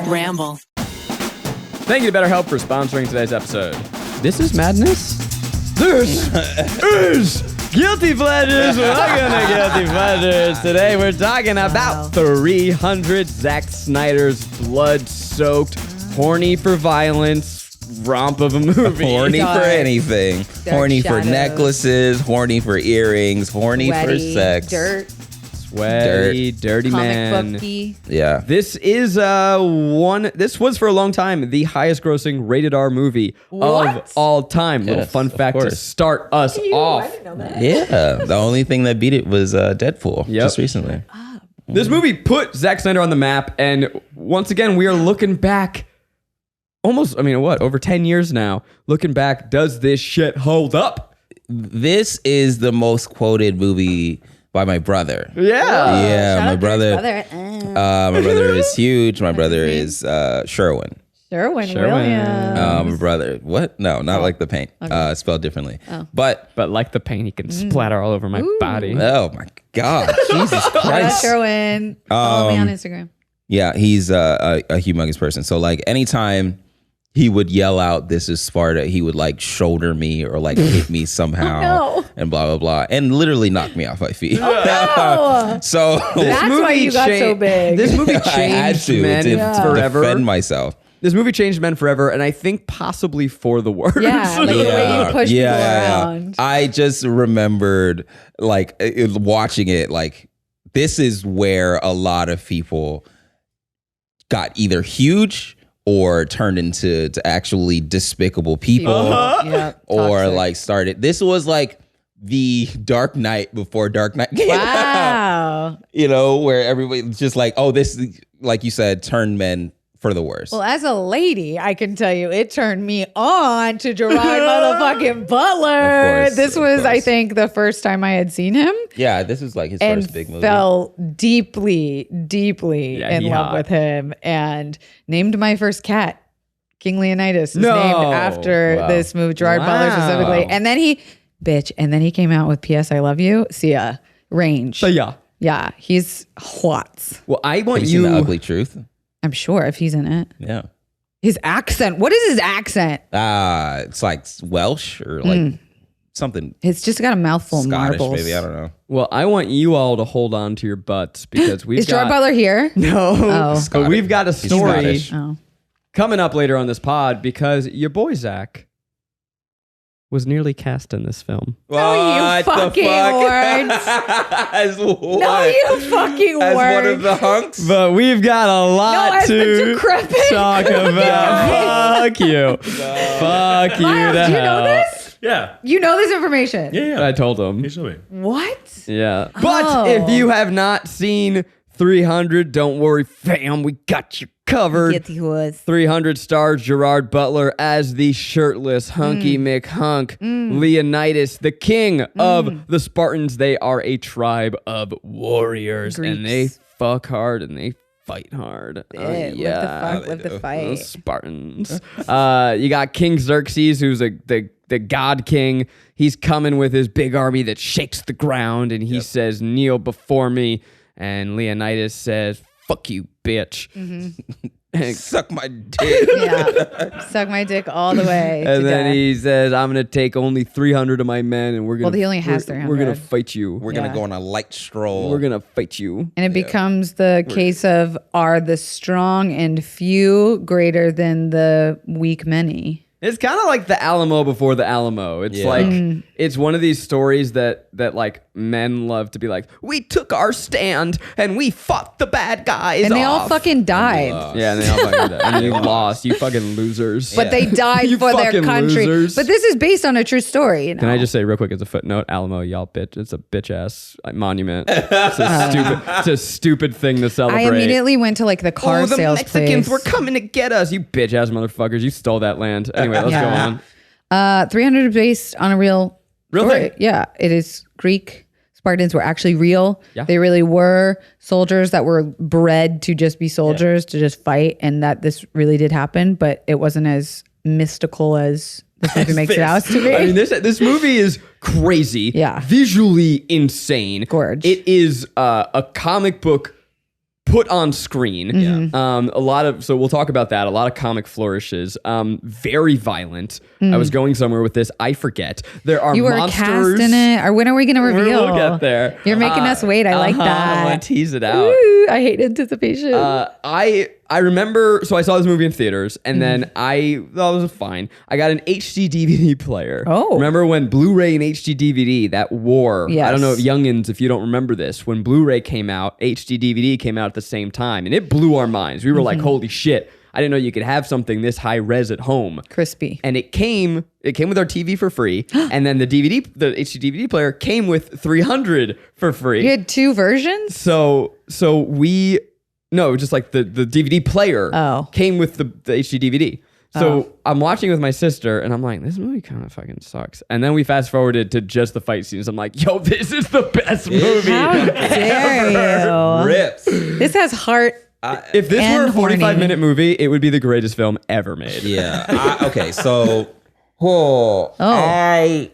Ramble. Thank you to BetterHelp for sponsoring today's episode. This is madness. This is Guilty Pleasures. Welcome to Guilty Pleasures. Today we're talking about 300 Zack Snyder's blood-soaked, horny for violence romp of a movie. Horny for anything. Horny for necklaces, horny for earrings, horny for sex. Dirt. Sweaty, dirty man. Booky. Yeah. This is this was for a long time the highest grossing rated R movie of all time. Little Yes, fun fact to start us off. I didn't know that. Yeah. The only thing that beat it was Deadpool just recently. This movie put Zack Snyder on the map, and once again, we are looking back over 10 years now. Looking back, does this shit hold up? This is the most quoted movie by my brother. Yeah. Yeah, Shout my out brother. brother. My brother is huge. My brother is Sherwin. Sherwin Williams. My brother. What? No, not like the paint. Spelled differently. But like the paint, he can splatter all over my body. oh my God, Jesus Shout out Christ. Sherwin. Follow me on Instagram. Yeah, he's a humongous person. So like anytime he would yell out, "This is Sparta," he would like shoulder me or like hit me somehow and blah, blah, blah. And literally knock me off my feet. So That's why you got so big. This movie I had changed to men forever. defend myself. This movie changed men forever, and I think possibly for the worse. Yeah, like the way you push people around. I just remembered like watching it, like this is where a lot of people got either huge or turned into actually despicable people, or like started. This was like the Dark Knight before Dark Knight came out. You know, where everybody was just like, oh, this, like you said, turned men for the worst. Well, as a lady, I can tell you, it turned me on to Gerard motherfucking Butler. Of course, this was, I think, the first time I had seen him. Yeah, this was like his And first big movie. fell deeply in love with him, and named my first cat. King Leonidas is named after this movie, Gerard Butler specifically. And then he came out with P.S. I Love You. See ya. Range. Yeah, he's hot. Well, I want Have you seen The Ugly Truth? I'm sure if he's in it. Yeah. His accent. What is his accent? It's like Welsh or like something. It's just got a mouthful Scottish, of marbles. maybe. I don't know. Well, I want you all to hold on to your butts because we've Is Gerard Butler here? No. Oh. But we've got a story Oh. coming up later on this pod because your boy Zach was nearly cast in this film. No, you fucking words. As what? No, you fucking As words. one of the hunks? But we've got a lot as the to decrepit. talk about. Fuck you. Fuck you Miles, to do you know hell. this? Yeah. You know this information? Yeah. I told him. He showed me. What? Yeah. But if you have not seen 300, don't worry, fam. We got you covered. Get the was. 300 stars Gerard Butler as the shirtless hunky McHunk. Leonidas, the king of the Spartans. They are a tribe of warriors. Greeks. And they fuck hard and they fight hard. Live the fight. Those Spartans. You got King Xerxes, who's the god king. He's coming with his big army that shakes the ground, and he says, "Kneel before me." And Leonidas says, "Fuck you, bitch." Suck my dick. Yeah. Suck my dick all the way. And to then death. he says, "I'm gonna take only 300 of my men, and we're gonna." Well, he only has we're 300. gonna fight you. We're going to go on a light stroll. We're gonna fight you. And it becomes the case of, are the strong and few greater than the weak many? It's kind of like the Alamo before the Alamo. It's like it's one of these stories that like men love to be like, we took our stand and we fought the bad guys, And they all off." fucking died. Yeah, and they all fucking died. And you lost. You fucking losers. But they died You for their fucking country. losers. But this is based on a true story. You know? Can I just say real quick as a footnote, Alamo, y'all bitch. It's a bitch ass monument. It's a stupid thing to celebrate. I immediately went to like the car the sales Mexicans place. were coming to get us. You bitch ass motherfuckers. You stole that land. Anyway, let's go on. 300 is based on a real story. thing? Yeah, it is Greek. Spartans were actually real. Yeah. They really were soldiers that were bred to just be soldiers, to just fight, and that this really did happen, but it wasn't as mystical as this movie makes it out to be. I mean, this movie is crazy. Yeah. Visually insane. Gorge. It is a comic book put on screen. So we'll talk about that. A lot of comic flourishes. Very violent. I was going somewhere with this. I forget. There are you were monsters. Cast in it. Or when are we going to reveal? We'll get there. You're making us wait. I like that. I'm going to tease it out. Ooh, I hate anticipation. I remember, so I saw this movie in theaters, and then that was fine. I got an HD DVD player. Oh. Remember when Blu-ray and HD DVD, that war? Yes. I don't know if youngins, if you don't remember this, when Blu-ray came out, HD DVD came out at the same time, and it blew our minds. We were like, holy shit. I didn't know you could have something this high res at home. Crispy. And it came with our TV for free, and then the HD DVD player came with 300 for free. You had two versions? No, just like the DVD player came with the HD DVD. So I'm watching with my sister, and I'm like, this movie kind of fucking sucks. And then we fast forwarded to just the fight scenes. I'm like, yo, this is the best movie. How dare you? Rips. This has heart. If this were a 45-minute movie, it would be the greatest film ever made. Yeah. Okay, so I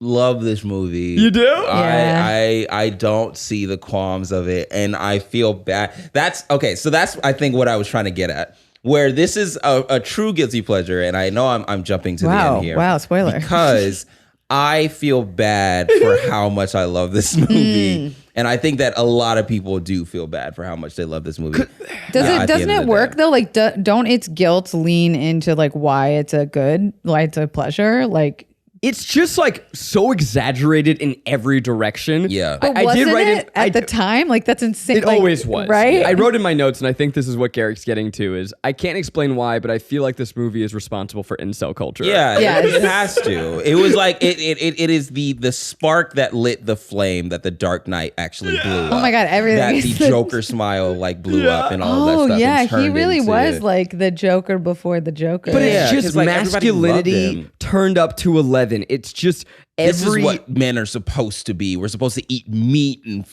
love this movie. You do? I don't see the qualms of it, and I feel bad. That's okay. So that's, I think, what I was trying to get at. Where this is a true guilty pleasure, and I know I'm jumping to the end here. Wow, spoiler. Because I feel bad for how much I love this movie. And I think that a lot of people do feel bad for how much they love this movie. Doesn't it work though? Like, don't its guilt lean into like why it's a pleasure? Like, it's just like so exaggerated in every direction. Yeah. But I did write it at the time. Like, that's insane. It always was. Right? Yeah. I wrote in my notes, and I think this is what Garrick's getting to, is I can't explain why, but I feel like this movie is responsible for incel culture. Yeah, it has to. It was like, it is the spark that lit the flame that the Dark Knight actually blew up. Oh my God, everything. That the Joker smile like blew up and all of that stuff. Oh yeah, and he really into, was like the Joker before the Joker. But it's just like, masculinity turned up to 11. It's just this is what men are supposed to be. We're supposed to eat meat and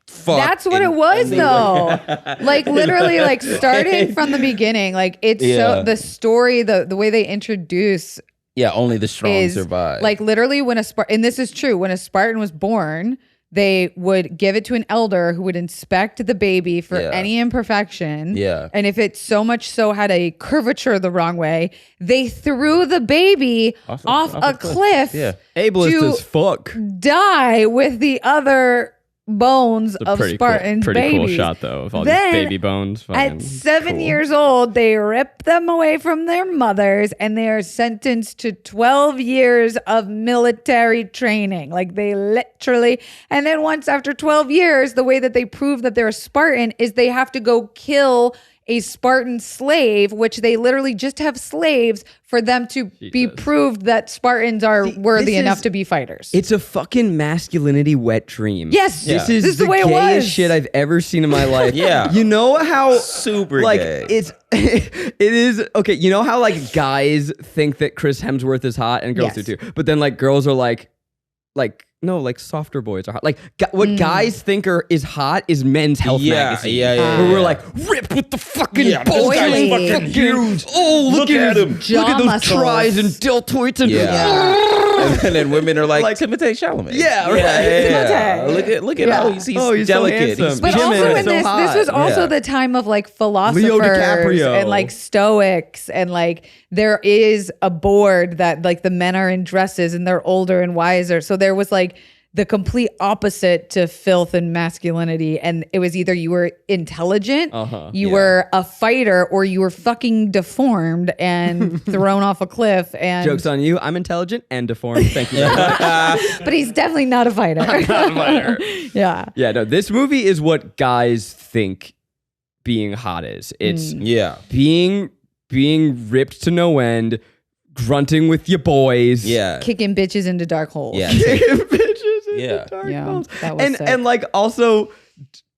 fuck. That's what it was, though. Like, literally, like, starting from the beginning. Like, it's so, the story, the way they introduce. Yeah, only the strong survive. Like, literally, when and this is true, when a Spartan was born, they would give it to an elder who would inspect the baby for any imperfection. Yeah. And if it so much so had a curvature the wrong way, they threw the baby off a cliff. Yeah. Ableist as fuck. Die with the other bones of Spartan's pretty babies. Cool shot though of all these baby bones. At 7 years old, they rip them away from their mothers, and they are sentenced to 12 years of military training. Like, they literally, and then once after 12 years, the way that they prove that they're a Spartan is they have to go kill a Spartan slave, which they literally just have slaves for them to be proved that Spartans are worthy enough to be fighters. It's a fucking masculinity wet dream. Yes. This is the way it gayest was. shit I've ever seen in my life. Yeah. You know how super like gay. it is okay, you know how like guys think that Chris Hemsworth is hot, and girls do too. But then like girls are like no, like softer boys are hot. Like what guys think is hot is Men's Health magazine. Yeah. Where we're like ripped with the fucking boiling fucking huge. Oh, look at him! Look at those muscles. tries and deltoids and And then women are like Timothée Chalamet. Yeah, right. Look at how he's so delicate. handsome. He's But Jim also is in so this hot. was also the time of like philosophers Leo DiCaprio. and like Stoics, and like there is a board that like the men are in dresses and they're older and wiser. So there was like the complete opposite to filth and masculinity, and it was either you were intelligent, you were a fighter, or you were fucking deformed and thrown off a cliff. And Joke's on you. I'm intelligent and deformed. Thank you. but he's definitely not a fighter. I'm not a fighter. Yeah. Yeah, no, this movie is what guys think being hot is. It's being ripped to no end, grunting with your boys. Yeah. Kicking bitches into dark holes. Yeah. Kicking bitches into dark holes. That was sick. And like also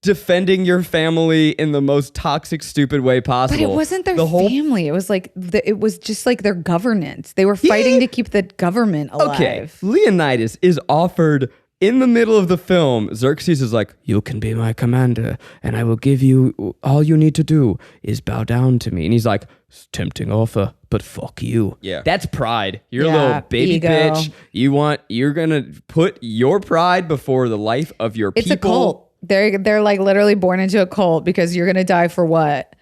defending your family in the most toxic, stupid way possible. But it wasn't their family. It was like it was just like their governance. They were fighting to keep the government alive. Okay, Leonidas is offered in the middle of the film. Xerxes is like, you can be my commander, and I will give you, all you need to do is bow down to me. And he's like, tempting offer, but fuck you. Yeah. That's pride. You're a little baby ego. bitch. You're gonna put your pride before the life of your people. It's a cult. They're like literally born into a cult because you're gonna die for what?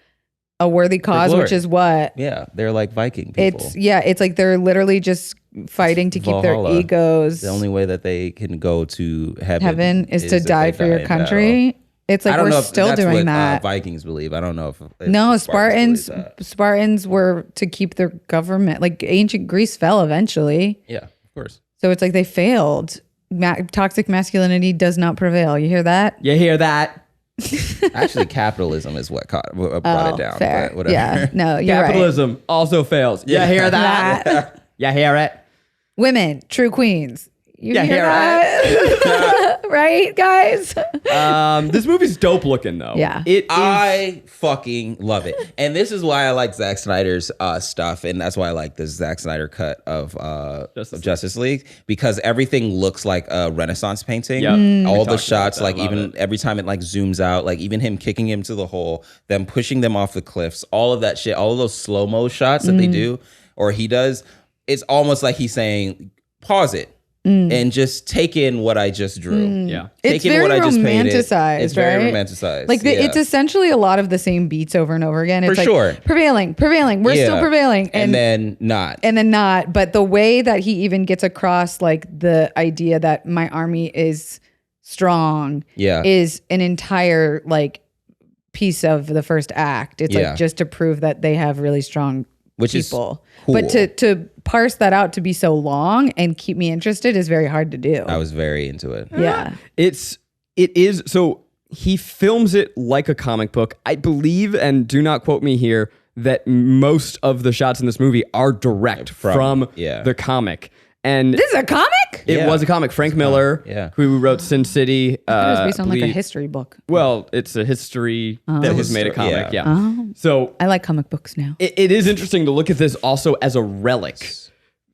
A worthy cause, which is what? Yeah, they're like Viking people. It's like they're literally just fighting to keep their egos. The only way that they can go to heaven is to die for your country. It's like we're still doing that. Vikings believe. I don't know if no, Spartans were to keep their government. Like ancient Greece fell eventually. Yeah, of course. So it's like they failed. Toxic masculinity does not prevail. You hear that? You hear that? Actually, capitalism is what brought it down. Fair. But whatever. Yeah, no, you're capitalism also fails. You hear that? You hear it? Women, true queens. You hear that? Right, guys? This movie's dope looking, though. Yeah. I fucking love it. And this is why I like Zack Snyder's stuff. And that's why I like the Zack Snyder cut of Justice League. Because everything looks like a Renaissance painting. Yep. All the shots, like even every time it like zooms out, like even him kicking him to the hole, them pushing them off the cliffs, all of that shit, all of those slow-mo shots that they do, or he does, it's almost like he's saying, pause it. And just take in what I just drew. Yeah, it's very romanticized. It's very romanticized. Like it's essentially a lot of the same beats over and over again. It's For sure. Prevailing. We're still prevailing, and then not. But the way that he even gets across, like the idea that my army is strong, is an entire like piece of the first act. It's like just to prove that they have really strong people. Is cool. But to parse that out to be so long and keep me interested is very hard to do. I was very into it. Yeah. It is. So he films it like a comic book. I believe, and do not quote me here, that most of the shots in this movie are direct from the comic. And this is a comic? It was a comic. Frank Miller, who wrote Sin City. It was based on like a history book. Well, it's a history that was made a comic. Yeah. Oh. So I like comic books now. It is interesting to look at this also as a relic.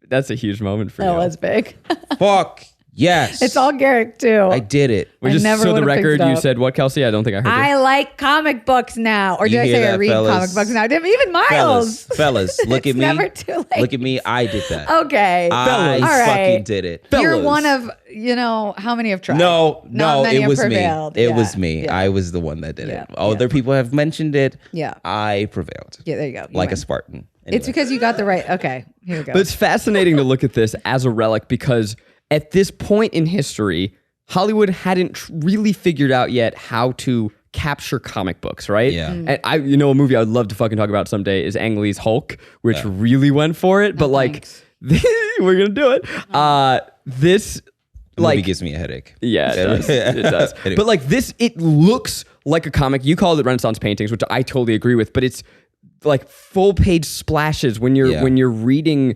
That's a huge moment for you. Oh, that's big. Fuck. Yes. It's all Garrick too. I did it. So the record, you said what, Kelsey? I don't think I heard you. I like comic books now. Or did I say I read comic books now? Even Miles. Fellas, look at me. Never too late. Look at me. I did that. Okay. I fucking did it. You're one of, how many have tried? No, it was me. It was me. Yeah. I was the one that did it. Other people have mentioned it. Yeah. I prevailed. Yeah, there you go. Like a Spartan. Anyway. It's because you got the right. Okay, here we go. But it's fascinating to look at this as a relic because at this point in history, Hollywood hadn't really figured out yet how to capture comic books, right? Yeah. And a movie I would love to fucking talk about someday is Ang Lee's Hulk, which really went for it. But we're gonna do it. This movie gives me a headache. Yeah, it does. It does. But this, it looks like a comic. You called it Renaissance paintings, which I totally agree with. But it's like full page splashes when you're reading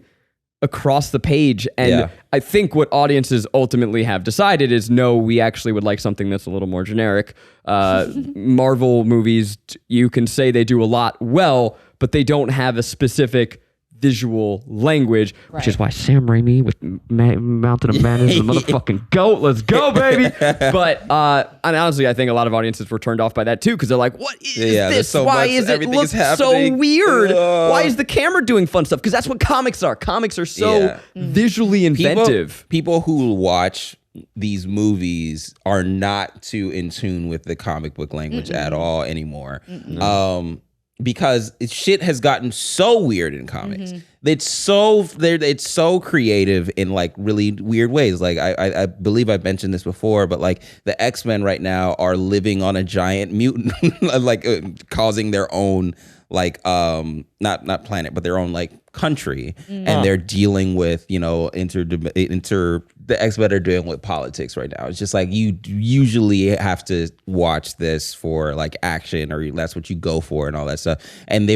across the page. And I think what audiences ultimately have decided is, no, we actually would like something that's a little more generic. Marvel movies, you can say they do a lot well, but they don't have a specific visual language, which is why Sam Raimi with Mountain of Madness is a motherfucking goat. Let's go, baby. But and honestly, I think a lot of audiences were turned off by that too, because they're like, what is this? So why is it look so weird? Why is the camera doing fun stuff? Because that's what comics are. Comics are so visually inventive. People who watch these movies are not too in tune with the comic book language at all anymore. Because shit has gotten so weird in comics. It's so creative in like really weird ways. Like I believe I've mentioned this before, but like the X-Men right now are living on a giant mutant, like causing their own like not planet, but their own like country, and they're dealing with the X-Men are dealing with politics right now. It's just like you usually have to watch this for like action, or that's what you go for and all that stuff. And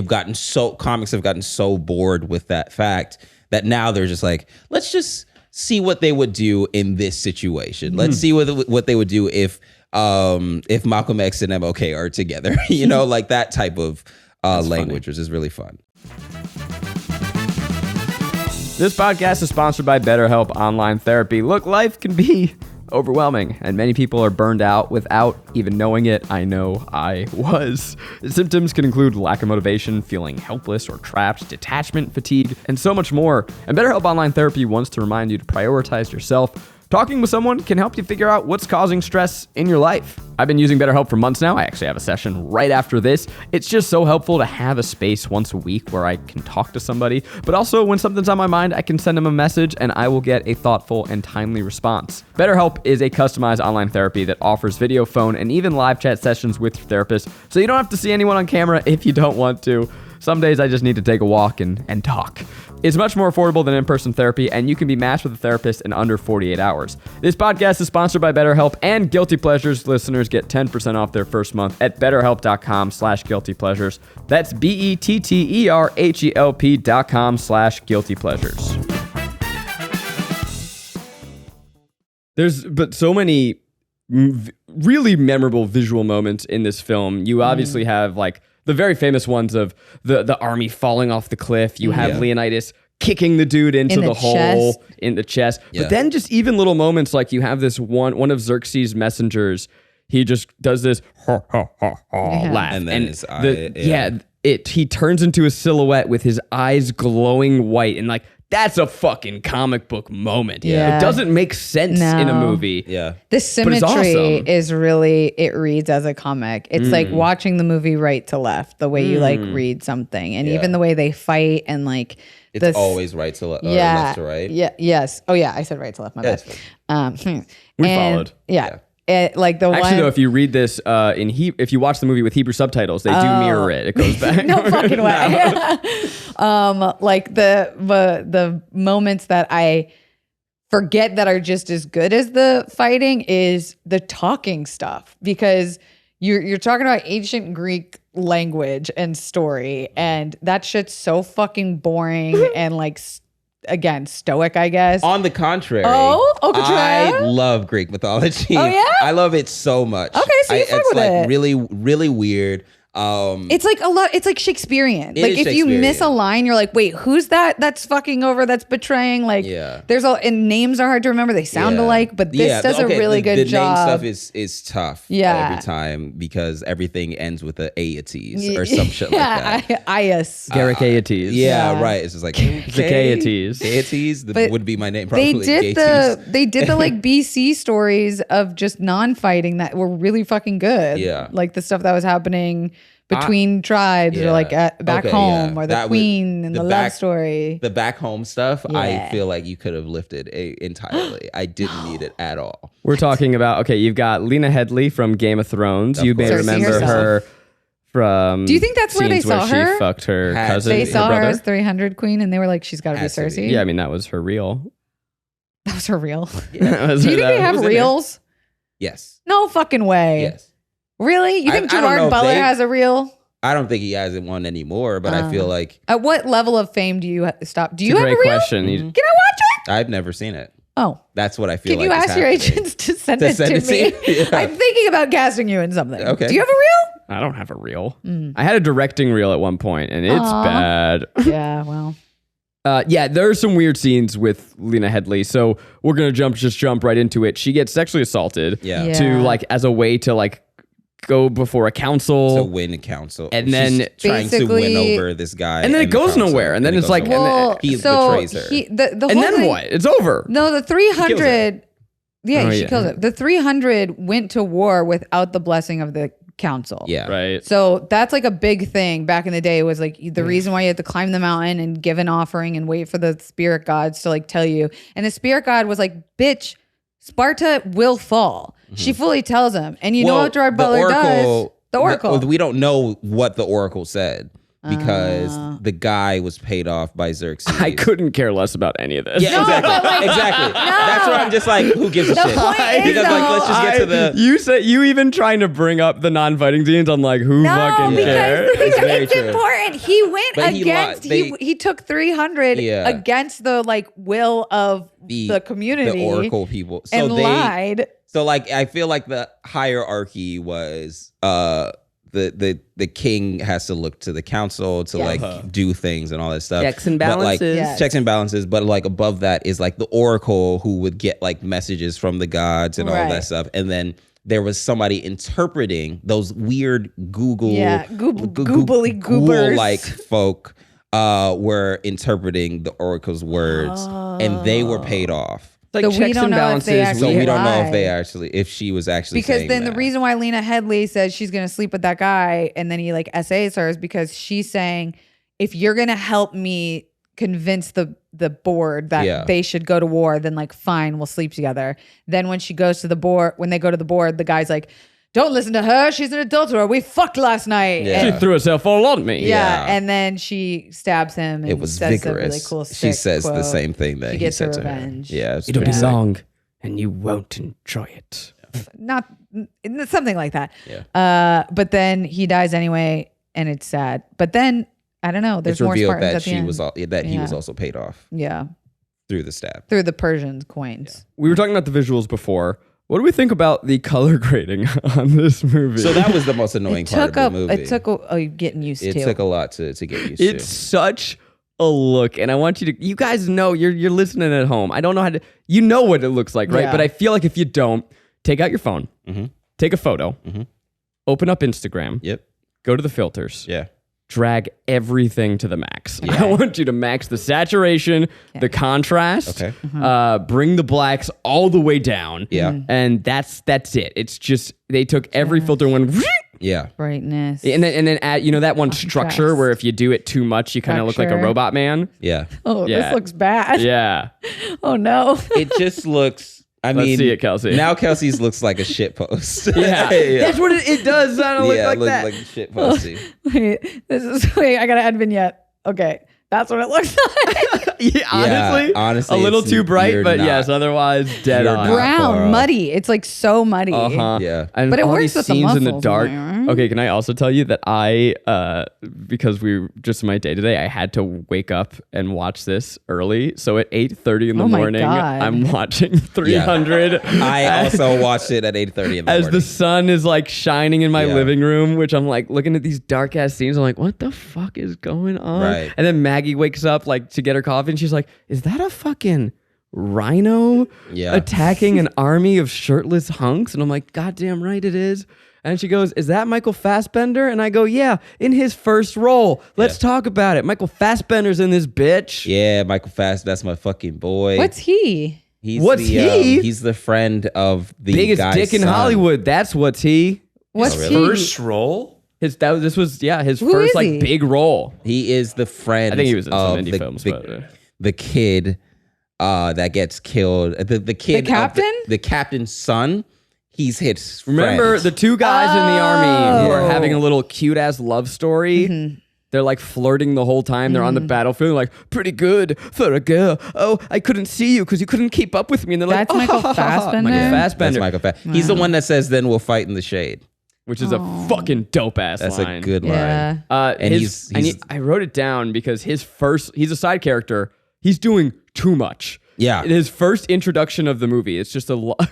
comics have gotten so bored with that fact that now they're just like, let's just see what they would do in this situation. Let's see what they would do if Malcolm X and MLK are together. Like that type of language, which is really fun. This podcast is sponsored by BetterHelp Online Therapy. Look, life can be overwhelming, and many people are burned out without even knowing it. I know I was. The symptoms can include lack of motivation, feeling helpless or trapped, detachment, fatigue, and so much more. And BetterHelp Online Therapy wants to remind you to prioritize yourself. Talking with someone can help you figure out what's causing stress in your life. I've been using BetterHelp for months now. I actually have a session right after this. It's just so helpful to have a space once a week where I can talk to somebody, but also when something's on my mind, I can send them a message and I will get a thoughtful and timely response. BetterHelp is a customized online therapy that offers video, phone, and even live chat sessions with your therapist, so you don't have to see anyone on camera if you don't want to. Some days I just need to take a walk and talk. It's much more affordable than in-person therapy, and you can be matched with a therapist in under 48 hours. This podcast is sponsored by BetterHelp, and Guilty Pleasures listeners get 10% off their first month at betterhelp.com/guiltypleasures. That's BETTERHELP.com/guiltypleasures. There's so many really memorable visual moments in this film. You obviously have like the very famous ones of the army falling off the cliff. You have Leonidas kicking the dude into the hole in the chest. Yeah. But then just even little moments like you have this one of Xerxes' messengers. He just does this laugh. And then his eye, he turns into a silhouette with his eyes glowing white. And like, that's a fucking comic book moment. Yeah. It doesn't make sense in a movie. Yeah. The symmetry is really, it reads as a comic. It's like watching the movie right to left, the way you like read something. And even the way they fight and like... It's always right to left, left to right. Yeah. Yes. Oh yeah, I said right to left, my bad. We followed. Yeah. Like the actually, though, if you read this if you watch the movie with Hebrew subtitles, they do mirror it. It goes back. No fucking way. Like the moments that I forget that are just as good as the fighting is the talking stuff, because you're talking about ancient Greek language and story, and that shit's so fucking boring and like. Again, stoic, I guess. On the contrary, I love Greek mythology. Oh yeah, I love it so much. Okay, so you fuck with like it. really, really weird. It's like a lot. It's like Shakespearean. Like if you miss a line, you're like, wait, who's that? That's fucking over. That's betraying. Like, and names are hard to remember. They sound alike, but this does a really good job. The name stuff is tough. Every time, because everything ends with a Aetes or some shit like that. Aias. Garrick Aetes. Right. It's just like Aetes. Aetes would be my name. Probably. They did the like BC stories of just non-fighting that were really fucking good. Yeah, like the stuff that was happening between tribes, or like back home, or the queen and the love story. The back home stuff, I feel like you could have lifted entirely. I didn't need it at all. We're talking about, you've got Lena Headey from Game of Thrones. You may remember her from... Do you think that's where they saw her? She fucked her cousin. They saw her as 300 queen, and they were like, she's got to be Cersei. Yeah, I mean, that was her reel. That was her reel? Yeah. Do you think they have reels? Yes. No fucking way. Yes. Really? You think Gerard Butler has a reel? I don't think he has one anymore, but I feel like... At what level of fame do you stop? Do you have a reel? Great question. Can I watch it? I've never seen it. Oh. That's what I feel like. Can you ask your agents to send it to me? Yeah. I'm thinking about casting you in something. Okay. Do you have a reel? I don't have a reel. I had a directing reel at one point, and it's bad. Yeah, well... there are some weird scenes with Lena Headey, so we're gonna jump right into it. She gets sexually assaulted to like as a way to like go before a council to win a council, and then trying to win over this guy, and then it goes nowhere, and then it's like, he betrays her, and then what? It's over. No, the 300. She kills it. The 300 went to war without the blessing of the council. Yeah. Right. So that's like a big thing back in the day. It was like the reason why you had to climb the mountain and give an offering and wait for the spirit gods to like tell you. And the spirit god was like, bitch, Sparta will fall. She fully tells him. And you know what Gerard Butler does? The oracle. We don't know what the oracle said, because the guy was paid off by Xerxes. I couldn't care less about any of this. Yeah, exactly. That's where I'm just like, who gives a shit? Because let's just get to the... You even trying to bring up the non-fighting scenes, I'm like, who fucking cares? It's important. He went against... He took 300 against the like will of the community. The oracle people. So and lied. So like, I feel like the hierarchy was... The king has to look to the council to like do things and all that stuff. Checks and balances. But, checks and balances. But like above that is like the oracle, who would get like messages from the gods and all that stuff. And then there was somebody interpreting those weird googly goobers like folk were interpreting the oracle's words, and they were paid off. Like So we checks don't and know if they balances. actually So we don't know lied. if she was actually Because saying then that. the reason why Lena Headey says she's going to sleep with that guy and then he like essays her is because she's saying, if you're going to help me convince the board that they should go to war, then like, fine, we'll sleep together. Then when she goes to the board, when they go to the board, the guy's like, don't listen to her. She's an adulterer. We fucked last night. Yeah. She threw herself all on me. Yeah. And then she stabs him and It was says vigorous. a really cool She says quote. the same thing that She he gets said her to her. revenge. Yeah. It's It'll be pretty long and you won't enjoy it. Not something like that. Yeah. But then he dies anyway, and it's sad. But then I don't know. There's It's more revealed Spartans that at the she end. was he was also paid off through the stab. Through the Persian coins. We were talking about the visuals before. What do we think about the color grading on this movie? So that was the most annoying part of the movie. It took getting used to. It took a lot to get used It's such a look, and I want you guys know, you're listening at home. I don't know how to, you know what it looks like, right? Yeah. But I feel like if you don't, take out your phone, Mhm. take a photo, open up Instagram, Yep. go to the filters, Yeah. drag everything to the max. I want you to max the saturation, the contrast, Okay. bring the blacks all the way down. Yeah. And that's it. It's just, they took every filter and went, Yeah. Brightness. and then add, that one structure Contrast. where if you do it too much, you kind of look like a Structure. robot man. Yeah. oh, yeah. this looks bad. Yeah. Oh no. It just looks. I Let's mean, see it, Kelsey. Now Kelsey's looks like a shit post. Yeah. That's what it does. I don't look like it looks that. like a shit posty. Wait, I gotta add vignette. Okay. That's what it looks like. Yeah, honestly, a little it's- too bright, you're but not- yes, otherwise dead you're on. not. Brown, far off. muddy. It's like so muddy. Uh-huh. Yeah. And But it all works these with the scenes in the muscles, dark. right? Okay, can I also tell you that because we just my day today, I had to wake up and watch this early. So at 8:30 in the Oh my morning, God. I'm watching 300. I also watched it at 8:30 in the as morning. the sun is like shining in my Yeah. living room, which I'm like looking at these dark ass scenes. I'm like, what the fuck is going on? Right. And then Maggie wakes up like to get her coffee, and she's like, is that a fucking rhino attacking an army of shirtless hunks? And I'm like, goddamn right it is. And she goes, is that Michael Fassbender? And I go, yeah, in his first role. Let's talk about it. Michael Fassbender's in this bitch. Yeah, Michael Fassbender, that's my fucking boy. What's he? What's he? He's the friend of the Biggest guy's dick in son. Hollywood. That's what's he. What's really? he? First role? This was his Who first is like he? big role. He is the friend. I think he was in some of indie films, but the kid that gets killed. The kid, The captain? the captain's son. He's his remember friend. the two guys in the army who are Oh. having a little cute ass love story. They're like flirting the whole time. They're on the battlefield, like pretty good for a girl. Oh, I couldn't see you because you couldn't keep up with me. And they're like, That's Michael Fassbender? Michael That's Fassbender, Michael Fassbender. He's the one that says, "Then we'll fight in the shade." which is a fucking dope ass That's line. a good line. Yeah. And I wrote it down because he's a side character. He's doing too much. Yeah. His first introduction of the movie, it's just a lot.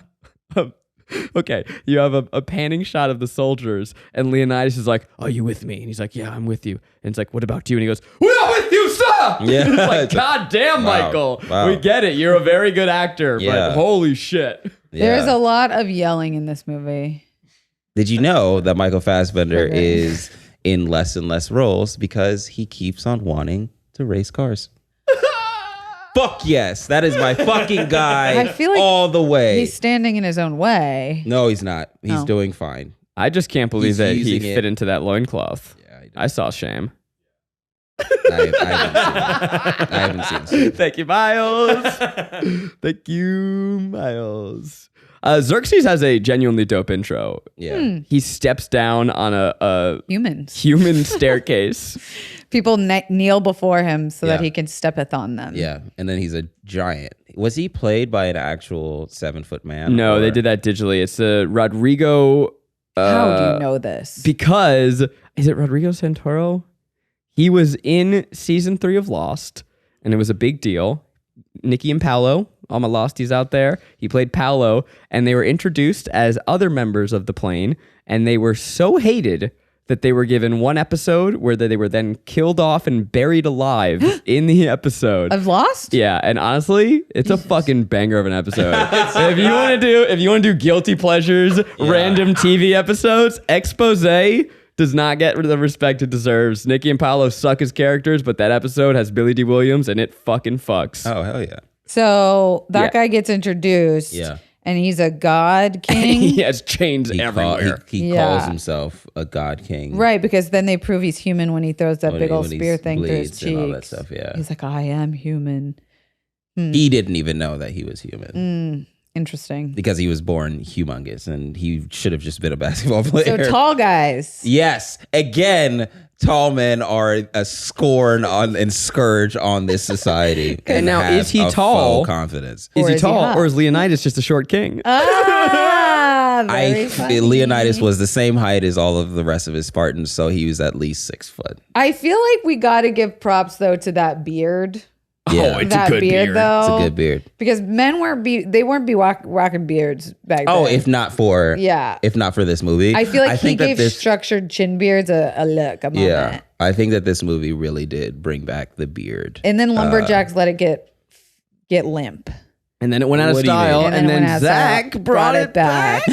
Okay, you have a panning shot of the soldiers, and Leonidas is like, "Are you with me?" And he's like, "Yeah, I'm with you." And it's like, "What about you?" And he goes, "We are with you, sir." Yeah. It's like, God damn, Wow. Michael, Wow. we get it. You're a very good actor, Yeah. but holy shit. There's Yeah. a lot of yelling in this movie. Did you know that Michael Fassbender Okay. is in less and less roles because he keeps on wanting to race cars? Fuck yes, that is my fucking guy. I feel like all the way. He's standing in his own way. No, he's not. He's Oh. doing fine. I just can't believe He's that he using it. fit into that loincloth. Yeah, I saw shame. I haven't seen it. Thank you, Miles. Thank you, Miles. Xerxes has a genuinely dope intro. Yeah. He steps down on a Humans. human staircase. People kneel before him so that Yeah. he can steppeth on them. Yeah. And then he's a giant. Was he played by an actual 7-foot man? No, they or- did that digitally. It's Rodrigo. How do you know this? Because is it Rodrigo Santoro? He was in season 3 of Lost, and it was a big deal. Nikki and Paolo, all my Losties out there. He played Paolo, and they were introduced as other members of the plane, and they were so hated that they were given one episode where they were then killed off and buried alive in the episode. I've lost? Yeah, and honestly, it's a fucking banger of an episode. if you want to do guilty pleasures, random TV episodes, Expose does not get the respect it deserves. Nikki and Paolo suck as characters, but that episode has Billy D. Williams and it fucking fucks. Oh, hell yeah. So that guy gets introduced. Yeah. And he's a god king. He has chains everywhere. He calls himself a god king. Right, because then they prove he's human when he throws that big old spear thing through his cheeks. And all that stuff, yeah. He's like, I am human. He didn't even know that he was human. Interesting. Because he was born humongous and he should have just been a basketball player. So tall guys. Yes. Again, tall men are a scorn and scourge on this society. And now, is he tall? Full confidence. Is he tall, or is Leonidas just a short king? Very funny. Leonidas was the same height as all of the rest of his Spartans, so he was at least 6 foot. I feel like we got to give props though to that beard. Yeah. Oh, it's that a good beard. though. It's a good beard. Because men weren't rocking beards back then. Oh, if not for this movie. I feel like he gave structured chin beards a look, a moment. Yeah, I think that this movie really did bring back the beard. And then lumberjacks let it get limp. And then it went out of style, and then Zack brought it back.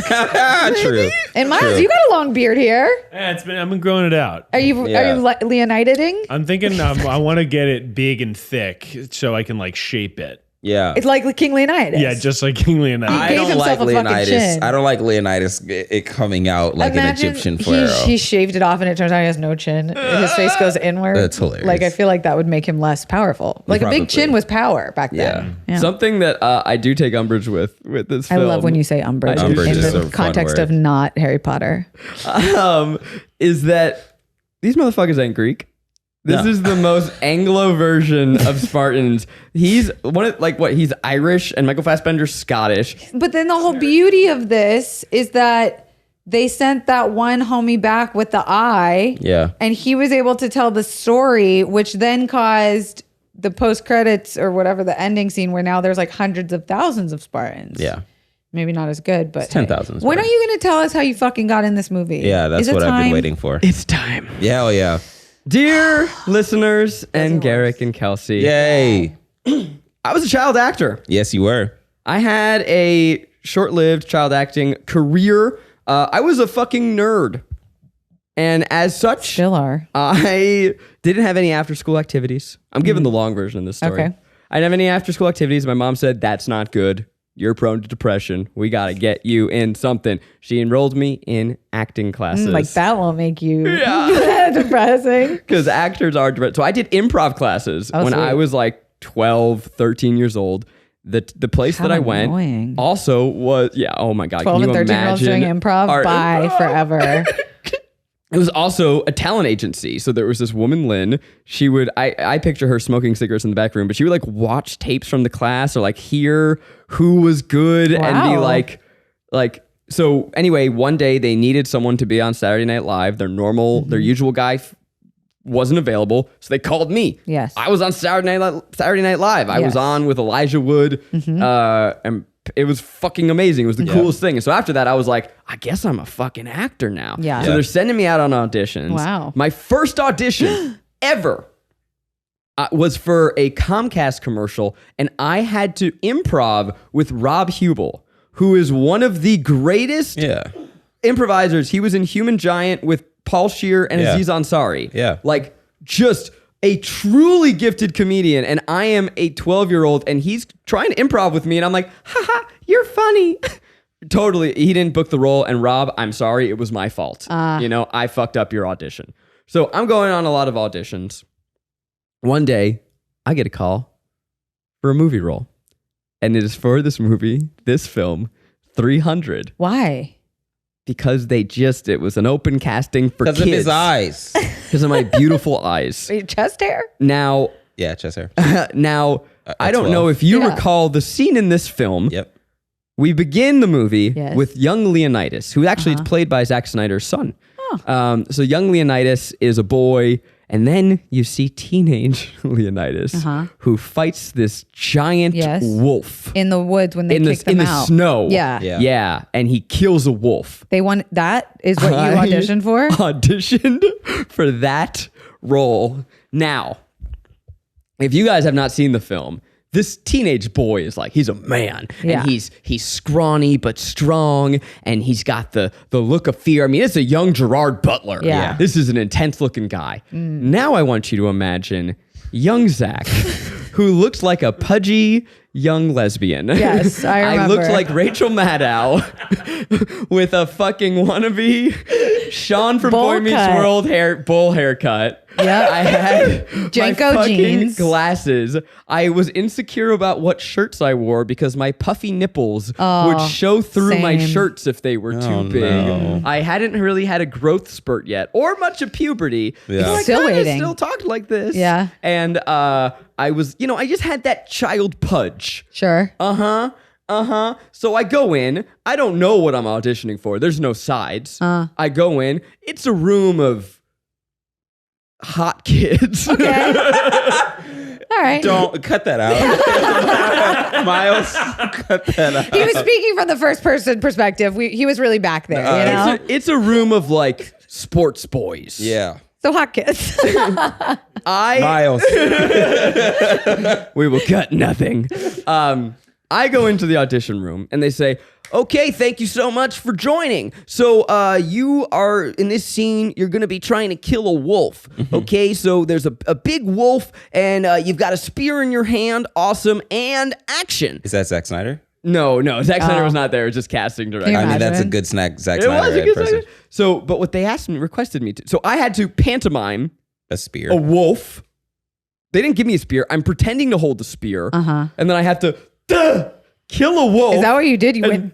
True. And Miles, you got a long beard here. Yeah, I've been growing it out. Are you Leonidasing? I'm thinking I want to get it big and thick so I can like shape it. Yeah. It's like King Leonidas. Yeah, just like King Leonidas. He gave himself a fucking chin. I don't like Leonidas it coming out like an Egyptian pharaoh. He shaved it off and it turns out he has no chin. His face goes inward. That's hilarious. Like, I feel like that would make him less powerful. Like, a big chin was power back then. Yeah. Something that I do take umbrage with this film. I love when you say umbrage in the context of not Harry Potter. Is that these motherfuckers ain't Greek. This is the most Anglo version of Spartans. He's he's Irish and Michael Fassbender's Scottish. But then the whole beauty of this is that they sent that one homie back with the eye. Yeah. And he was able to tell the story, which then caused the post-credits or whatever, the ending scene where now there's like hundreds of thousands of Spartans. Yeah. Maybe not as good, but 10,000. When are you going to tell us how you fucking got in this movie? Yeah, that's what I've been waiting for. It's time. Yeah, yeah. Dear listeners and Garrick and Kelsey. Yay. I was a child actor. Yes, you were. I had a short-lived child acting career. I was a fucking nerd. And as such, still are. I didn't have any after-school activities. I'm giving the long version of this story. Okay. I didn't have any after-school activities. My mom said, that's not good. You're prone to depression. We got to get you in something. She enrolled me in acting classes. Like that won't make you depressing. Because actors are depressed. So I did improv classes when I was like 12, 13 years old. The place that I went also was, oh my God. 12 and 13-year-olds doing improv? Bye forever. It was also a talent agency. So there was this woman, Lynn. She would, I picture her smoking cigarettes in the back room, but she would like watch tapes from the class or like hear who was good and be like, so anyway, one day they needed someone to be on Saturday Night Live. Their usual guy wasn't available. So they called me. Yes. I was on Saturday Night Live. I was on with Elijah Wood. And it was fucking amazing. It was the coolest thing. And so after that, I was like, I guess I'm a fucking actor now. Yeah. So they're sending me out on auditions. Wow. My first audition ever was for a Comcast commercial, and I had to improv with Rob Hubel, who is one of the greatest improvisers. He was in Human Giant with Paul Scheer and Aziz Ansari. Yeah. Like, just a truly gifted comedian, and I am a 12-year-old, and he's trying to improv with me, and I'm like, haha, you're funny. Totally, he didn't book the role, and Rob, I'm sorry, it was my fault. I fucked up your audition. So I'm going on a lot of auditions. One day, I get a call for a movie role, and it is for this film, 300. Why? Because it was an open casting for kids. Because of his eyes. Because of my beautiful eyes. Wait, chest hair? Now. Yeah, chest hair. Now, I don't know if you recall the scene in this film. Yep. We begin the movie with young Leonidas, who actually is played by Zack Snyder's son. Oh. So young Leonidas is a boy, and then you see teenage Leonidas, who fights this giant wolf in the woods when they kick them out. In the snow. Yeah, and he kills a wolf. That is what you auditioned for? Auditioned for that role. Now, if you guys have not seen the film, this teenage boy is like, he's a man, and he's scrawny but strong, and he's got the look of fear. I mean, it's a young Gerard Butler. Yeah. This is an intense looking guy. Now I want you to imagine young Zack, who looks like a pudgy young lesbian. Yes, I remember. I looked like Rachel Maddow with a fucking wannabe Sean from Bowl Boy Meets cut. World bowl haircut. Yeah, I had Janko my fucking jeans. glasses. I was insecure about what shirts I wore because my puffy nipples would show through my same. shirts if they were too big. no. I hadn't really had a growth spurt yet or much of puberty. Yeah. So I Still kinda waiting. still talked like this. Yeah. And I was, I just had that child pudge. Sure. So I go in. I don't know what I'm auditioning for. There's no sides. I go in. It's a room of hot kids. Okay. All right. Don't cut that out. Miles, cut that out. He was speaking from the first person perspective. He was really back there, you know? It's a room of like sports boys. Yeah. So hot kids. Miles. We will cut nothing. I go into the audition room and they say, okay, thank you so much for joining. So you are in this scene, you're going to be trying to kill a wolf. Okay, so there's a big wolf and you've got a spear in your hand. Awesome. And action. Is that Zack Snyder? No, Zack Snyder was not there. It was just casting director. I mean, that's a Imagine. good snack. Zack It Snyder was a in good person. second. So, but what they requested me to, so I had to pantomime A spear. a wolf. They didn't give me a spear. I'm pretending to hold the spear. And then I have to kill a wolf. Is that what you did? You went,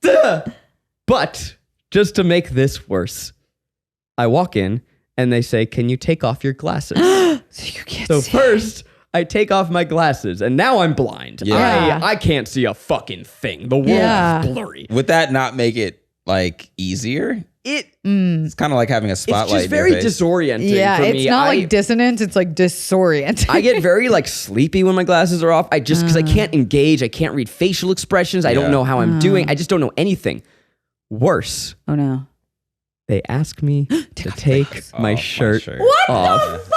Duh. But just to make this worse, I walk in and they say, can you take off your glasses? so you can't So see. first, I take off my glasses and now I'm blind. Yeah. I can't see a fucking thing. The world Yeah. is blurry. Would that not make it like easier? It's kind of like having a spotlight. It's just in your very face. disorienting Yeah, for it's me. not like dissonant. It's like disorienting. I get very like sleepy when my glasses are off. I just because I can't engage. I can't read facial expressions. I don't know how I'm doing. I just don't know anything. Worse, Oh no. they ask me to take my shirt What off. the fuck?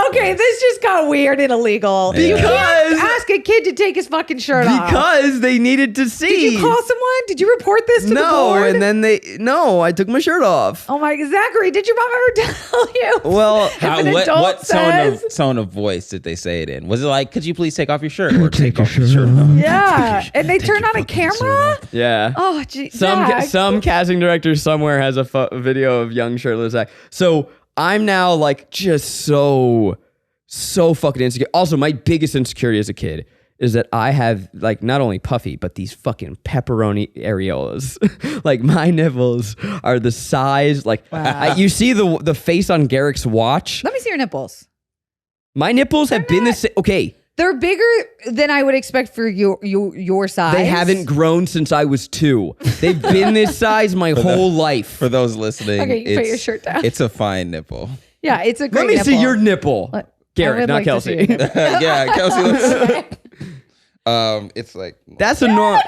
Okay, this just got weird and illegal. You Because- can't ask a kid to take his fucking shirt off. Because they needed to see. Did you call someone? Did you report this to the No, board? and then I took my shirt off. Oh my, Zachary, did your mom ever tell you? Well, If an adult What says, tone of voice did they say it in? Was it like, could you please take off your shirt or take off your shirt off? yeah, and they turn on a camera? yeah. Oh, gee, Some Zach. some casting director somewhere has a video of young shirtless Zach. So I'm now like just so fucking insecure. Also, my biggest insecurity as a kid is that I have like not only puffy but these fucking pepperoni areolas. Like my nipples are the size like you see the face on Garrick's watch. Let me see your nipples. My nipples have been the same. Okay. They're bigger than I would expect for your size. They haven't grown since I was 2. They've been this size my whole life. For those listening, Okay, you put your shirt down. It's a fine nipple. Yeah, it's a great Let me see nipple. your nipple. I Garrick, would not like to Kelsey. see your nipple. Yeah, Kelsey looks. It's like That's a Yeah, normal. normal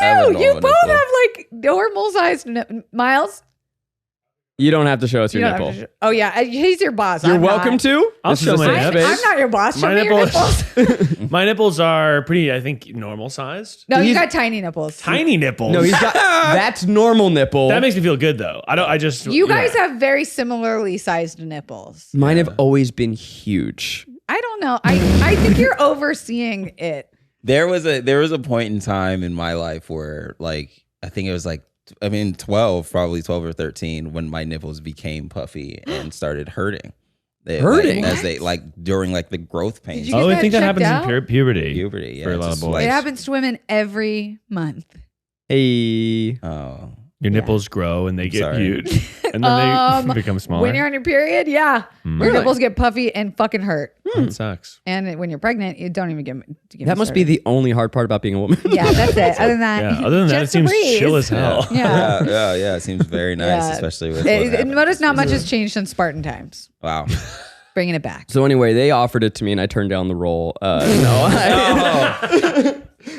I have a nipple too. You normal both nipple. have like normal sized Miles. You don't have to show us your You don't nipple. have to oh yeah, he's your boss. You're I'm welcome not. to. I'll This is show a my safe nipples. space. I'm not your boss. Show My me your nipples- nipples. My nipples are pretty, I think, normal sized. No, you He's- got tiny nipples. Tiny nipples. No, he's got. That's normal nipple. That makes me feel good though. I just. You guys yeah. have very similarly sized nipples. Mine have always been huge. I don't know. I think you're overseeing it. there was a point in time in my life where like I think it was like 12 or 13 when my nipples became puffy and started hurting. Hurting? As they like during like the growth pains. Did you get Oh, I that think that checked happens out? in puberty. Puberty, yeah, for a lot of just boys. like- It happens to women every month. Hey. Oh. Your nipples grow and they get sorry. huge, and then they become smaller. When you're on your period, yeah, your Really? nipples get puffy and fucking hurt. That sucks. And when you're pregnant, you don't even get That must be the only hard part about being a woman. Yeah, that's it. Other than that, Yeah. Other than that, it just a seems breeze. chill as hell. Yeah. Yeah. It seems very nice, Yeah. especially with. Notice not much has changed since Spartan times. Wow. Bringing it back. So anyway, they offered it to me and I turned down the role.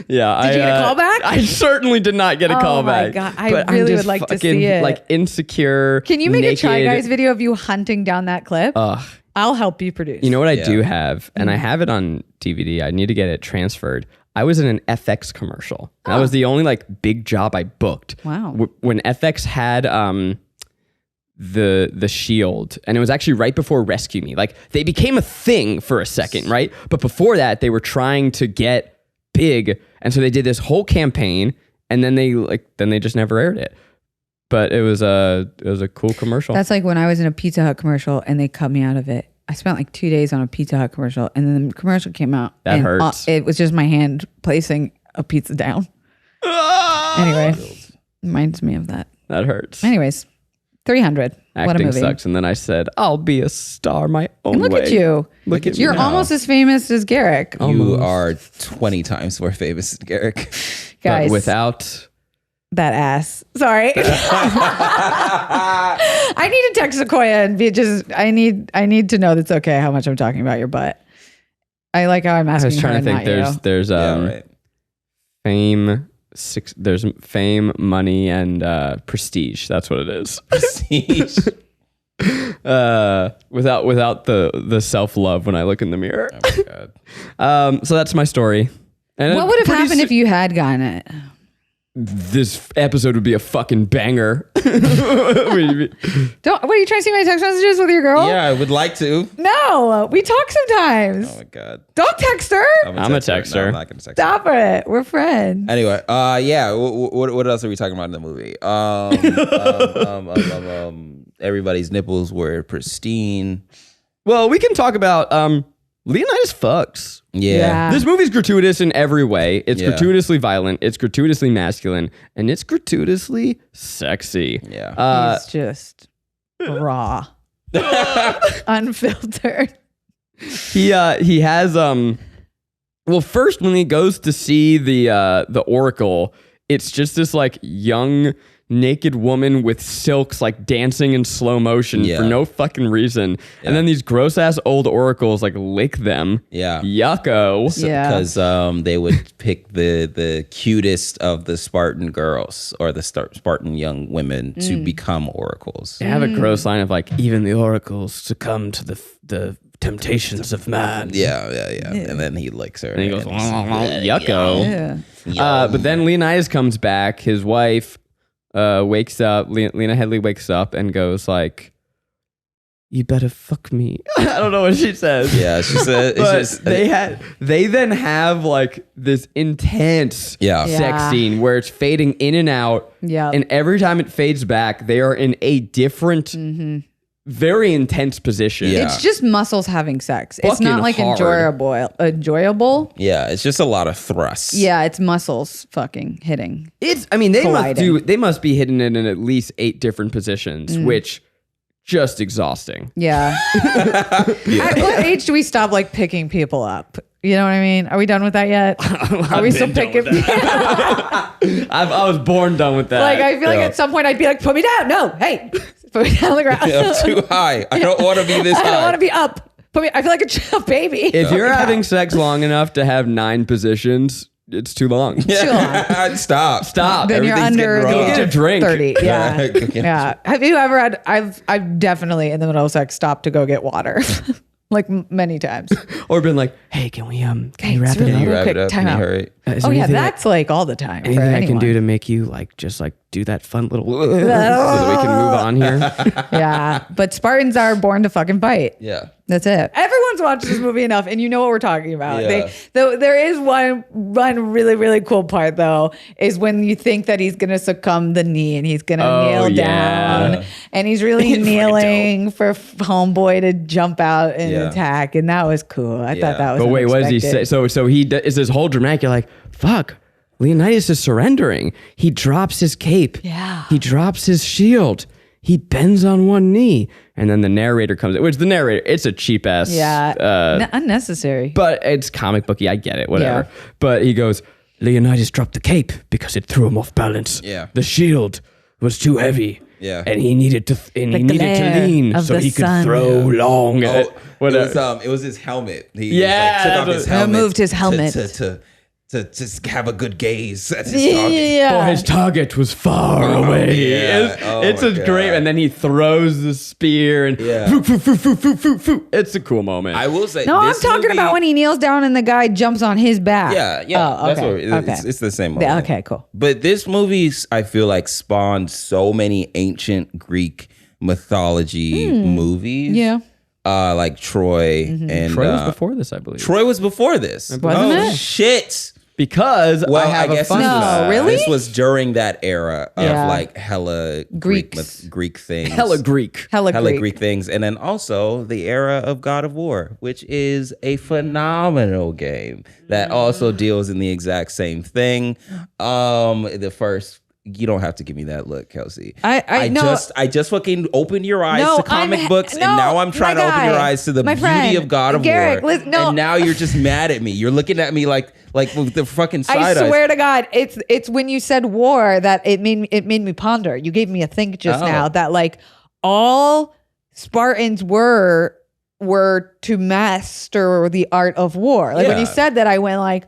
Yeah. Did you get a callback? I certainly did not get a Oh callback. my God, I but I'm really just would like to fucking, see it. Like insecure. Can you make naked. a Try Guys video of you hunting down that clip? I'll help you produce. You know what I Yeah. do have, and I have it on DVD. I need to get it transferred. I was in an FX commercial. That was the only like big job I booked. Wow. When FX had the shield, and it was actually right before Rescue Me. Like they became a thing for a second, right? But before that, they were trying to get big, and so they did this whole campaign, and then they just never aired it. But it was a cool commercial. That's like when I was in a Pizza Hut commercial and they cut me out of it. I spent like 2 days on a Pizza Hut commercial, and then the commercial came out. That hurts. It was just my hand placing a pizza down. Anyway, reminds me of that. That hurts. Anyways, 300. Acting what a movie. sucks. And then I said, I'll be a star my own And look way. at you. Look at You're me now. almost as famous as Garrick. You are 20 times more famous than Garrick. Guys, But without... that ass. Sorry. I need to text Sequoia and be just, I need to know that's okay how much I'm talking about your butt. I like how I'm asking. I was trying to think there's Right. fame, there's fame, money, and prestige. That's what it is. Prestige. Without the self-love when I look in the mirror. Oh my God. So that's my story. And What would have happened if you had gotten it? this episode would be a fucking banger? What are you trying to see my text messages with your girl? Yeah, I would like to. No, we talk sometimes. Oh my God. Don't text her. I'm a texter. No, I'm not gonna text her. Stop it. We're friends. Anyway, yeah. What else are we talking about in the movie? Everybody's nipples were pristine. Well, we can talk about Leonidas fucks. Yeah. This movie's gratuitous in every way. It's Yeah. gratuitously violent. It's gratuitously masculine, and it's gratuitously sexy. Yeah. He's just raw, unfiltered. He has well, first when he goes to see the Oracle, it's just this like young naked woman with silks like dancing in slow motion for no fucking reason. And then these gross ass old oracles like lick them. Yeah. Yucko. Because they would pick the cutest of the Spartan girls or the Spartan young women to become oracles. They have a gross line of like, even the oracles succumb to the temptations of man. Yeah. And then he licks her. And he goes, yucko. Yeah. But then Leonidas comes back. His wife wakes up. Lena Headey wakes up and goes like, "You better fuck me." I don't know what she says. Yeah, she said. They then have like this intense sex scene where it's fading in and out. Yeah. And every time it fades back, they are in a different, very intense position. Yeah. It's just muscles having sex. It's Fucking not like hard. enjoyable. Yeah, it's just a lot of thrusts. Yeah, it's muscles fucking hitting. They must be hitting it in at least 8 different positions, which just exhausting. Yeah. At what age do we stop like picking people up? You know what I mean? Are we done with that yet? Are we still picking? I was born done with that. Like I feel like at some point I'd be like, put me down. No, hey, put me down on the ground. I'm too high. I don't want to be this high. I don't want to be up. Put me. I feel like a baby. If you're having sex long enough to have 9 positions, it's too long. Yeah. Stop. Then you're under the Get a drink. 30. Yeah. Yeah. Have you ever had? I've definitely in the middle of sex stopped to go get water. Like many times. Or been like, hey, can we wrap it really up? Can you wrap quick it up? time Can you out. hurry? Oh yeah, that's like all the time. Anything for I can do anyone. to make you like just like do that fun little so that we can move on here. Yeah, but Spartans are born to fucking fight. Yeah. That's it. Everyone's watched this movie enough, and you know what we're talking about. Yeah. There is one really, really cool part, though, is when you think that he's going to succumb the knee and he's going to kneel down. And he's really kneeling for homeboy to jump out and attack. And that was cool. I thought that was But wait, what does he say? So he is this whole dramatic, you're like, fuck, Leonidas is surrendering. He drops his cape. Yeah. He drops his shield. He bends on one knee. And then the narrator comes in, which the narrator, it's a cheap ass. unnecessary. But it's comic booky. I get it, whatever. Yeah. But he goes, Leonidas dropped the cape because it threw him off balance. Yeah. The shield was too heavy. Yeah. And he needed to lean so he could throw long. It was his helmet. He took off his helmet. Removed his helmet. To just have a good gaze at his For his target was far away. Yeah. It's a great, and then he throws the spear and it's a cool moment. I will say, No, I'm talking about when he kneels down and the guy jumps on his back. Yeah. Oh, That's okay. what it's the same moment. Okay, cool. But this movie, I feel like, spawned so many ancient Greek mythology movies. Yeah. Like Troy and Troy was before this, I believe. Troy was before this. Wasn't it? Shit. Because Well, I have I guess a fun fact. really? This was during that era of Yeah. like hella Greeks. Greek things. Hella Greek. Hella Greek. Greek things. And then also the era of God of War, which is a phenomenal game that also deals in the exact same thing. The first, you don't have to give me that look, Kelsey. I know. I just fucking opened your eyes No, to comic I'm- books, no, and now I'm my trying to open your guy, eyes to the my beauty friend, of God of Garrick, War. listen, no. And now you're just mad at me. You're looking at me like with the fucking side I eyes. swear to God, it's when you said war that it made me ponder. You gave me a think just now that like all Spartans were to master the art of war. Like when you Yeah. said that, I went like,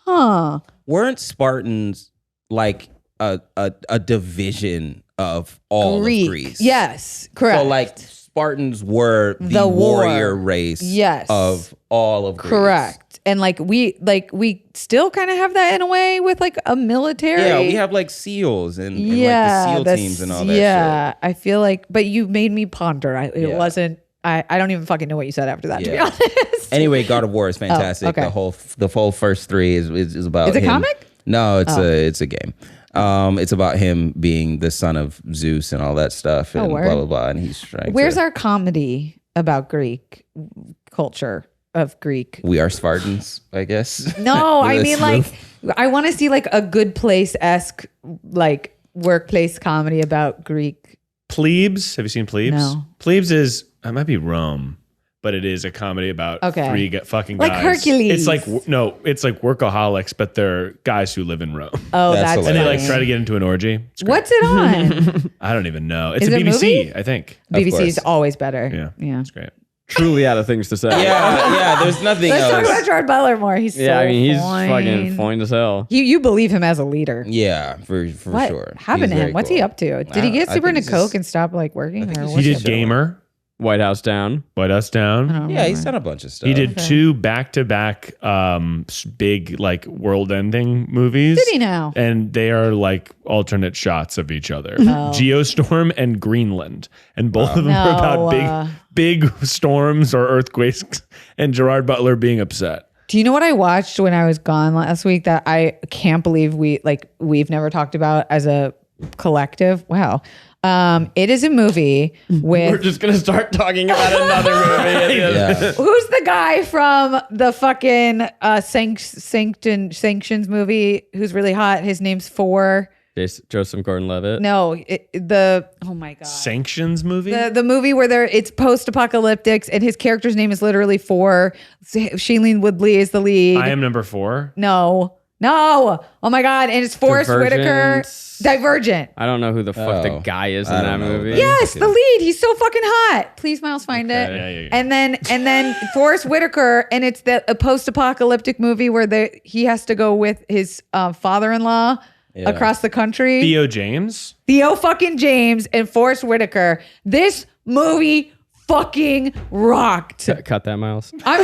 huh. Weren't Spartans like a division of all of Greece? Yes, correct. So like Spartans were the war. warrior race Yes. of all of Greece. Correct. And like we still kind of have that in a way with like a military. Yeah, we have like SEALs and like the SEAL teams and all that shit. I feel like, but you made me ponder. It wasn't, I don't even fucking know what you said after that, to be honest. Anyway, God of War is fantastic. okay. The whole first three is about It's a him. comic? No, it's a game. It's about him being the son of Zeus and all that stuff and word. blah blah blah. And he's trying. Where's our comedy about Greek culture of Greek? We are Spartans, I guess. No, I Let's mean move. like I want to see like a Good Place-esque like workplace comedy about Greek. Plebes. Have you seen Plebes? No. Plebes is, it might be Rome, but it is a comedy about three fucking guys. Like Hercules. It's like, no, it's like workaholics, but they're guys who live in Rome. Oh, That's that's hilarious. And they like funny. try to get into an orgy. It's great. What's it on? I don't even know. It's Is a it a BBC, movie? I think. BBC is course. always better. Yeah. It's great. Truly out of things to say. Yeah, there's nothing Let's else. talk about Gerard Butler more. He's Yeah, so I mean, he's fine. fucking fine as hell. You believe him as a leader. Yeah, for What sure. happened He's to very him? What's he cool. up to? Did he get I super think into he's just- coke and stop like working? think Or he's what's He up? did Gamer, White House down. White House Down. Yeah, he's done a bunch of stuff. He did two back-to-back big like world-ending movies. Did he now? And they are like alternate shots of each other. Geostorm and Greenland. And both of them are about No, big storms or earthquakes and Gerard Butler being upset. Do you know what I watched when I was gone last week that I can't believe we've never talked about as a collective? Wow. It is a movie We're with just gonna start talking about another movie. Yeah. who's the guy from the fucking sanctions movie who's really hot? His name's Joseph Gordon-Levitt. oh my god. Sanctions movie? The movie where it's post-apocalyptic and his character's name is literally Shailene Woodley is the lead. I Am Number 4. No. Oh my god. And it's Forrest Whitaker. Divergent. I don't know who the fuck the Oh, guy is in I that don't know. movie. Yes, the lead. He's so fucking hot. Please, Miles, find it. Yeah. And then Forrest Whitaker, and it's a post-apocalyptic movie where he has to go with his father-in-law across the country. Theo James? Theo fucking James and Forrest Whitaker. This movie fucking rocked. Cut that, Miles. I'm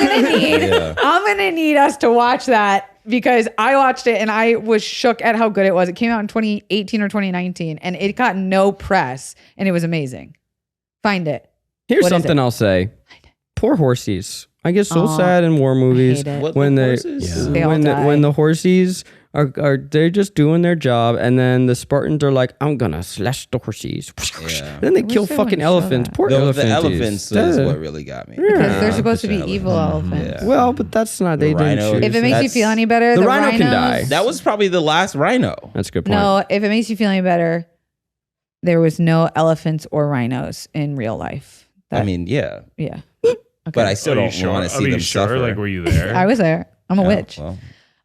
gonna need us to watch that because I watched it and I was shook at how good it was. It came out in 2018 or 2019 and it got no press and it was amazing. Find it. Here's What is something it? I'll say. Poor horsies. I get so sad in war movies hate it. What, when the they horses? They all die. when the horsies are they're just doing their job and then the Spartans are like, I'm gonna slash the horsies. Yeah. Then they wish kill they fucking wouldn't show elephants. that. Poor The elephants. elephants is what really got me. Because they're supposed to be Elephant. evil elephants. Yeah. Well, but that's not. They didn't rhino. choose. If it makes you That's- feel any better, the the rhino can rhinos- die. That was probably the last rhino. That's a good point. No, if it makes you feel any better, there was no elephants or rhinos in real life. I mean, yeah, Yeah. but I still Are you don't sure? want to see Are them you sure? suffer. Like, were you there? I was there. I'm a Oh, witch. well,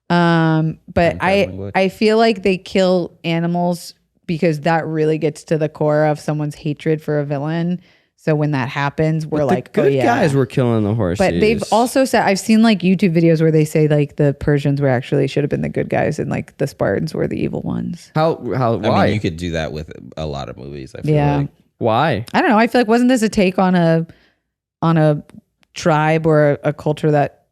But traveling witch. I feel like they kill animals because that really gets to the core of someone's hatred for a villain. So when that happens, we're But like, the good oh yeah. guys were killing the horses. But they've also said, I've seen like YouTube videos where they say like the Persians were actually should have been the good guys and like the Spartans were the evil ones. how I why mean, you could do that with a lot of movies. I feel Yeah. like. why I don't know. I feel like wasn't this a take on a tribe or a culture that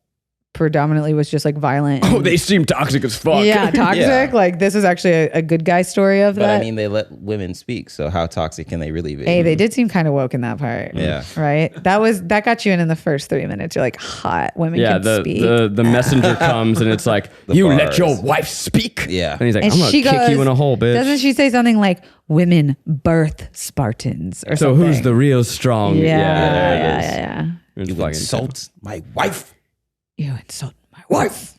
predominantly was just like violent. Oh, they seem toxic as fuck. Yeah, toxic. Yeah. Like this is actually a good guy story of But that. I mean, they let women speak. So how toxic can they really be? Hey, they did seem kind of woke in that part. Yeah. Right? That got you in the first 3 minutes. You're like, hot. Women Yeah, can speak. the messenger comes and it's like, you bars. let your wife speak. Yeah. And he's like, And I'm gonna she kick goes, you in a hole, bitch. Doesn't she say something like, women birth Spartans or So something? who's the real strong? Yeah. You insult my wife. You insult my wife.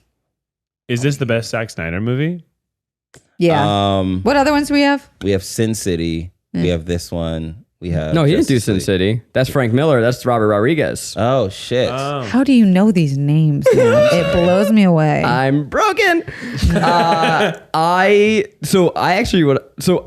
Is this the best Zack Snyder movie? Yeah. What other ones do we have? We have Sin City. We have this one. We have No, he didn't do Justice Sin League. That's Frank Miller. That's Robert Rodriguez. Oh shit. How do you know these names, man? It blows me away. I'm broken.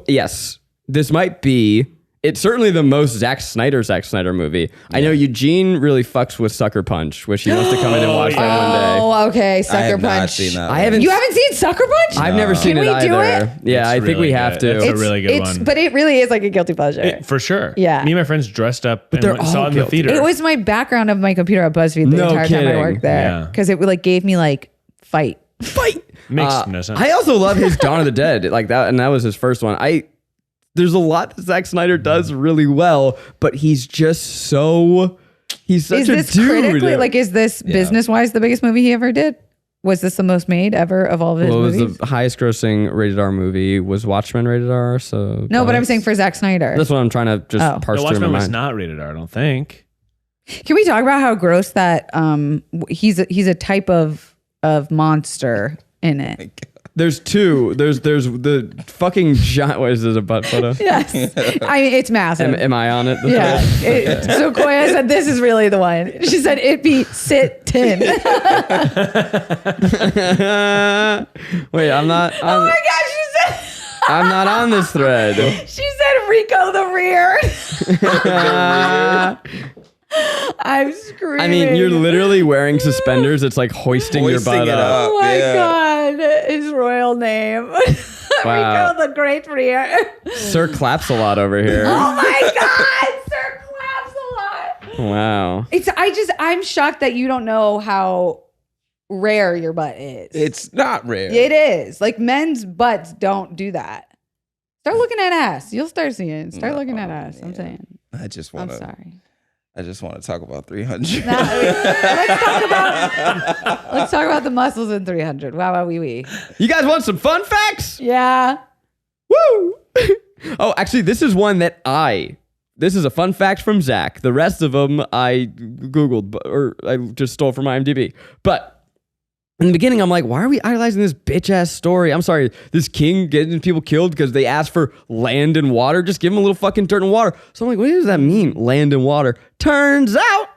Yes, this might be. It's certainly the most Zack Snyder movie. I know Eugene really fucks with Sucker Punch, which he wants to come in and watch that one day. Oh, okay. I Sucker have Punch. not seen that. I haven't. You haven't seen Sucker Punch? I've never seen Can it we do either. Yeah, It's I think really we have good. to. It's a really good one. But it really is like a guilty pleasure. For sure. Yeah. Me and my friends dressed up and they're went and saw all it in the guilty. theater. It was my background of my computer at BuzzFeed the No entire time I kidding. worked there. Yeah. Because it like gave me like fight. Makes no sense. I also love his Dawn of the Dead, like that, and that was his first one. There's a lot that Zack Snyder does really well, but he's just so he's such Is a this dude. critically like is this business wise the biggest movie he ever did? Was this the most made ever of all of his Well, it was movies? the highest grossing rated R movie. Was Watchmen rated R? So No, but I'm saying for Zack Snyder. that's what I'm trying to just Oh. parse The through my Watchmen was mind. not rated R, I don't think. Can we talk about how gross that he's a type of monster in it? There's two. There's the fucking giant. What is this, a butt photo? Yes. I mean, it's massive. Am I on it? Yeah. So Koya said, this is really the one. She said, it be sit tin. Wait, I'm not. Oh my gosh, she said. I'm not on this thread. She said Rico the rear. I'm screaming. I mean, you're literally wearing suspenders. It's like hoisting your Hoisting butt it up. up. Oh my Yeah. God. His royal name. Wow. Rico the Great Rear. Sir claps a lot over here. Oh my God. Sir claps a lot. Wow. I'm shocked that you don't know how rare your butt is. It's not rare. It is. Like men's butts don't do that. Start looking at ass. You'll start seeing. Start looking at ass. I'm saying. I just I'm want to. sorry. I just want to talk about 300. Let's talk about the muscles in 300. Wow, wow, wee, wee. You guys want some fun facts? Yeah. Woo! Oh, actually, this is one that this is a fun fact from Zach. The rest of them I Googled or I just stole from IMDb. But in the beginning, I'm like, why are we idolizing this bitch ass story? I'm sorry, this king getting people killed because they asked for land and water. Just give them a little fucking dirt and water. So I'm like, what does that mean? Land and water. Turns out,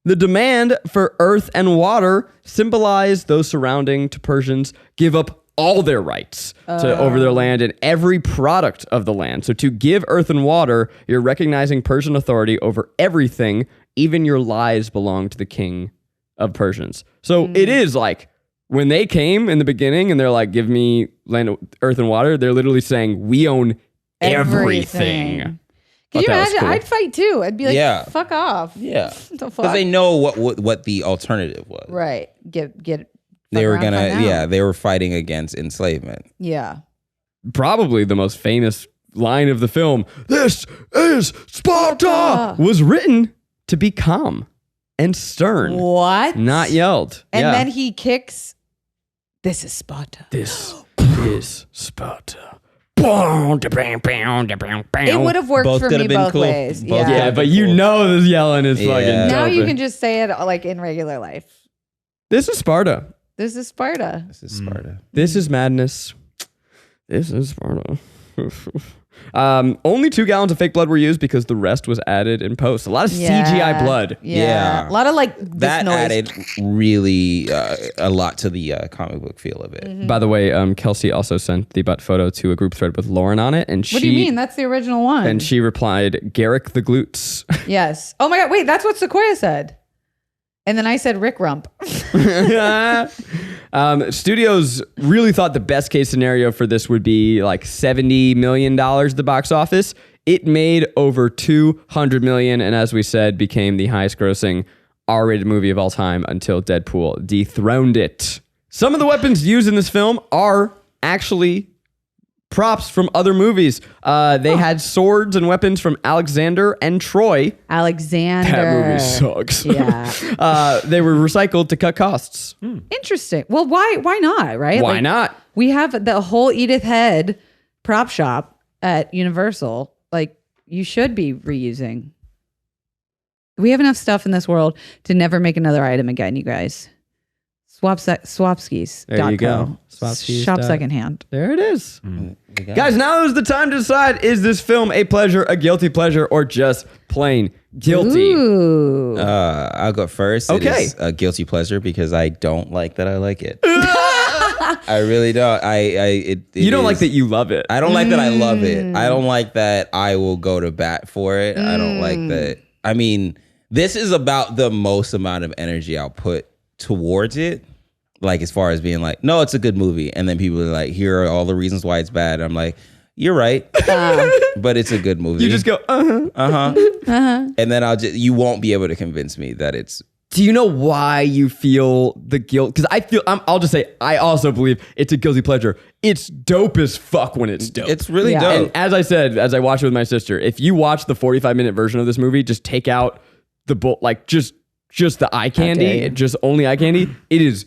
the demand for earth and water symbolized those surrounding to Persians give up all their rights over their land and every product of the land. So to give earth and water, you're recognizing Persian authority over everything. Even your lives belong to the king of Persians. So it is like when they came in the beginning and they're like, give me land, earth and water. They're literally saying we own everything. Can you Thought that was imagine? cool. I'd fight too. I'd be like, Yeah. fuck off. Yeah. The fuck? Because they know what the alternative was. Right. Get They fuck were around, gonna, find out. yeah, they were fighting against enslavement. Yeah. Probably the most famous line of the film, "This is Sparta," was written to be calm and stern, What? not yelled. And Yeah. then he kicks, this is Sparta. This is Sparta. It would have worked Both for could me have been both cool. ways. Both Yeah. could Yeah, have but been you cool. know this yelling is Yeah. fucking Now dope. you can just say it like in regular life. This is Sparta. This is Sparta. This is Sparta. This is madness. This is Sparta. Only 2 gallons of fake blood were used because the rest was added in post. A lot of CGI blood. Yeah. A lot of like this That noise. added really a lot to the comic book feel of it. Mm-hmm. By the way, Kelsey also sent the butt photo to a group thread with Lauren on it, and What do you mean? That's the original one. And she replied, "Garrick the glutes." Yes. Oh my God. Wait, that's what Sequoia said. And then I said Rick Rump. Studios really thought the best case scenario for this would be like $70 million at the box office. It made over $200 million, and as we said, became the highest grossing R-rated movie of all time until Deadpool dethroned it. Some of the weapons used in this film are actually props from other movies. They had swords and weapons from Alexander and Troy. Alexander. That movie sucks. Yeah. They were recycled to cut costs. Interesting. Well, why not, right? Why not? We have the whole Edith Head prop shop at Universal. Like, you should be reusing. We have enough stuff in this world to never make another item again, you guys. Swapskis. There you go. Swapskis. Shop secondhand. There it is. Guys, now is the time to decide, is this film a pleasure, a guilty pleasure, or just plain guilty? Ooh. I'll go first. Okay. It is a guilty pleasure because I don't like that I like it. I really don't. You don't like that you love it. I don't like that I love it. I don't like that I will go to bat for it. I don't like that. I mean, this is about the most amount of energy I'll put towards it. Like, as far as being like, no, it's a good movie. And then people are like, here are all the reasons why it's bad. I'm like, you're right. But it's a good movie. You just go, And then you won't be able to convince me that it's. Do you know why you feel the guilt? Because I'll just say, I also believe it's a guilty pleasure. It's dope as fuck when it's dope. It's really dope. And as I said, as I watched it with my sister, if you watch the 45-minute version of this movie, just take out the just the eye candy, just only eye candy. It is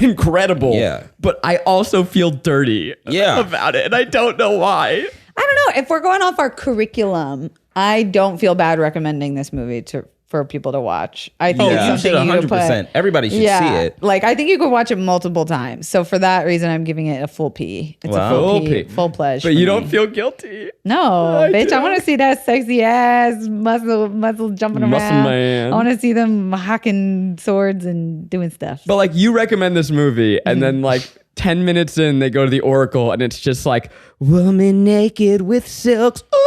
incredible. Yeah. But I also feel dirty about it, and I don't know why. I don't know. If we're going off our curriculum, I don't feel bad recommending this movie for people to watch. I think it's something you could 100%. Everybody should see it. Like, I think you could watch it multiple times. So for that reason, I'm giving it a full P. It's a full P. Full pleasure. But you don't feel guilty. No, bitch. I want to see that sexy ass muscle jumping around. Muscle man. I want to see them hawking swords and doing stuff. But like, you recommend this movie, and then like 10 minutes in, they go to the Oracle, and it's just like, woman naked with silks. Ooh,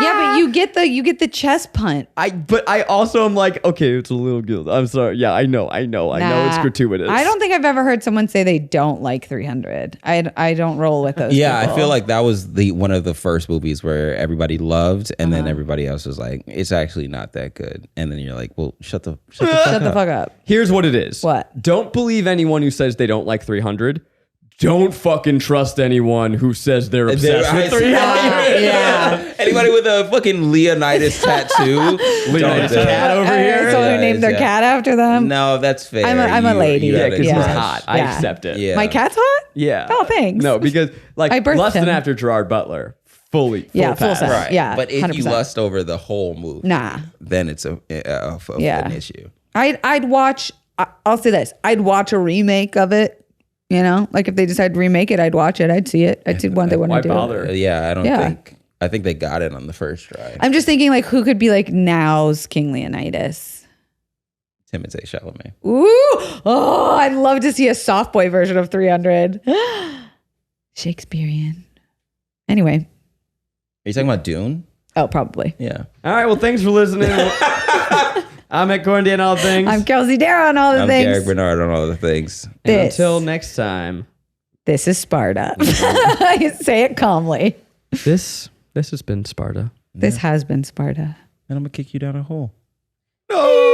yeah, but you get the chest punt. But I also am like, okay, it's a little guilt. I'm sorry. Yeah, I know it's gratuitous. I don't think I've ever heard someone say they don't like 300. I don't roll with those. Yeah, people. I feel like that was one of the first movies where everybody loved, and then everybody else was like, it's actually not that good. And then you're like, well, shut the fuck up. Here's what it is. What? Don't believe anyone who says they don't like 300. Don't fucking trust anyone who says they're obsessed with 300. Yeah. Anybody with a fucking Leonidas tattoo? Leonidas cat over here. Someone who named their cat after them. No, that's fair. I'm a lady. Yeah, because Yeah. he's hot. I accept it. Yeah. My cat's hot? Yeah. Oh, thanks. No, because like I birthed Lust and him. After Gerard Butler, full full pass. set. Right. Yeah, But if 100%. you lust over the whole movie, then it's an issue. I'd watch. I'll say this. I'd watch a remake of it. You know, like if they decide to remake it, I'd watch it. I'd see it. I'd see what they want to do. Why bother? I think they got it on the first try. I'm just thinking, like, who could be like now's King Leonidas? Timothée Chalamet. Ooh, oh, I'd love to see a soft boy version of 300. Shakespearean. Anyway. Are you talking about Dune? Oh, probably. Yeah. All right. Well, thanks for listening. I'm at Corndy on all things. I'm Kelsey Darragh on all the things. I'm Garrick Bernard on all the things. And until next time. This is Sparta. Say it calmly. This has been Sparta. This has been Sparta. And I'm going to kick you down a hole. No!